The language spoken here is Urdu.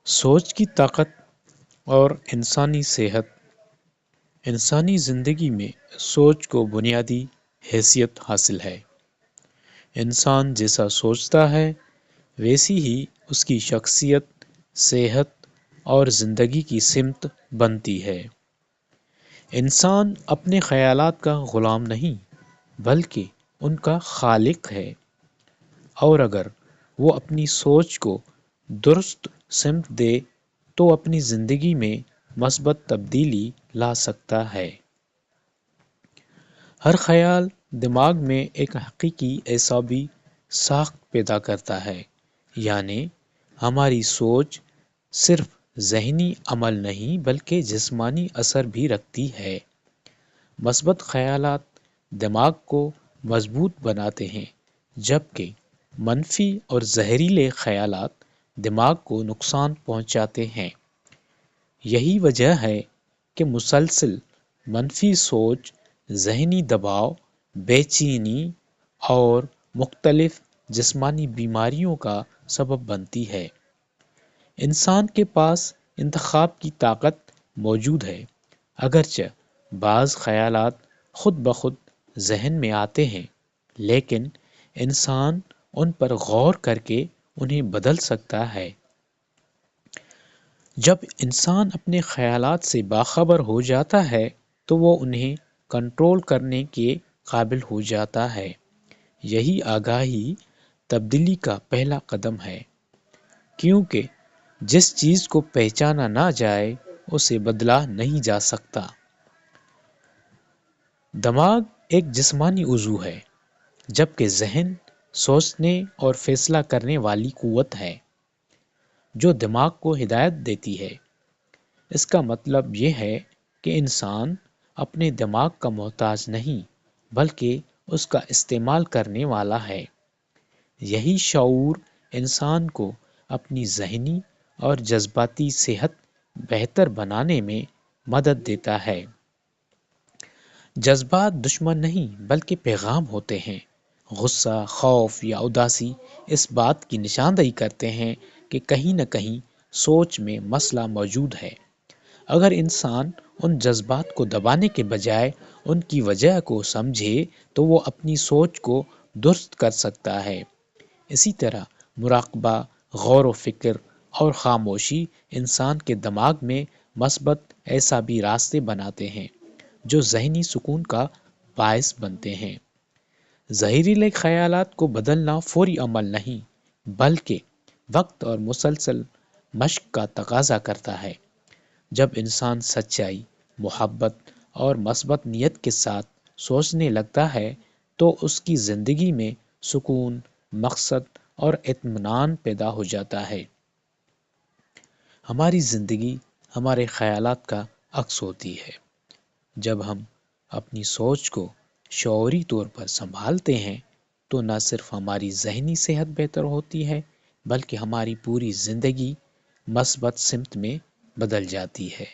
سوچ کی طاقت اور انسانی صحت۔ انسانی زندگی میں سوچ کو بنیادی حیثیت حاصل ہے۔ انسان جیسا سوچتا ہے ویسی ہی اس کی شخصیت، صحت اور زندگی کی سمت بنتی ہے۔ انسان اپنے خیالات کا غلام نہیں بلکہ ان کا خالق ہے، اور اگر وہ اپنی سوچ کو درست سمت دے تو اپنی زندگی میں مثبت تبدیلی لا سکتا ہے۔ ہر خیال دماغ میں ایک حقیقی اعصابی ساخت پیدا کرتا ہے، یعنی ہماری سوچ صرف ذہنی عمل نہیں بلکہ جسمانی اثر بھی رکھتی ہے۔ مثبت خیالات دماغ کو مضبوط بناتے ہیں، جبکہ منفی اور زہریلے خیالات دماغ کو نقصان پہنچاتے ہیں۔ یہی وجہ ہے کہ مسلسل منفی سوچ ذہنی دباؤ، بے چینی اور مختلف جسمانی بیماریوں کا سبب بنتی ہے۔ انسان کے پاس انتخاب کی طاقت موجود ہے، اگرچہ بعض خیالات خود بخود ذہن میں آتے ہیں، لیکن انسان ان پر غور کر کے انہیں بدل سکتا ہے۔ جب انسان اپنے خیالات سے باخبر ہو جاتا ہے تو وہ انہیں کنٹرول کرنے کے قابل ہو جاتا ہے۔ یہی آگاہی تبدیلی کا پہلا قدم ہے، کیونکہ جس چیز کو پہچانا نہ جائے اسے بدلا نہیں جا سکتا۔ دماغ ایک جسمانی عضو ہے، جبکہ ذہن سوچنے اور فیصلہ کرنے والی قوت ہے جو دماغ کو ہدایت دیتی ہے۔ اس کا مطلب یہ ہے کہ انسان اپنے دماغ کا محتاج نہیں بلکہ اس کا استعمال کرنے والا ہے۔ یہی شعور انسان کو اپنی ذہنی اور جذباتی صحت بہتر بنانے میں مدد دیتا ہے۔ جذبات دشمن نہیں بلکہ پیغام ہوتے ہیں۔ غصہ، خوف یا اداسی اس بات کی نشاندہی کرتے ہیں کہ کہیں نہ کہیں سوچ میں مسئلہ موجود ہے۔ اگر انسان ان جذبات کو دبانے کے بجائے ان کی وجہ کو سمجھے تو وہ اپنی سوچ کو درست کر سکتا ہے۔ اسی طرح مراقبہ، غور و فکر اور خاموشی انسان کے دماغ میں مثبت اعصابی راستے بناتے ہیں جو ذہنی سکون کا باعث بنتے ہیں۔ زہریلے خیالات کو بدلنا فوری عمل نہیں بلکہ وقت اور مسلسل مشق کا تقاضا کرتا ہے۔ جب انسان سچائی، محبت اور مثبت نیت کے ساتھ سوچنے لگتا ہے تو اس کی زندگی میں سکون، مقصد اور اطمینان پیدا ہو جاتا ہے۔ ہماری زندگی ہمارے خیالات کا عکس ہوتی ہے۔ جب ہم اپنی سوچ کو شعوری طور پر سنبھالتے ہیں تو نہ صرف ہماری ذہنی صحت بہتر ہوتی ہے بلکہ ہماری پوری زندگی مثبت سمت میں بدل جاتی ہے۔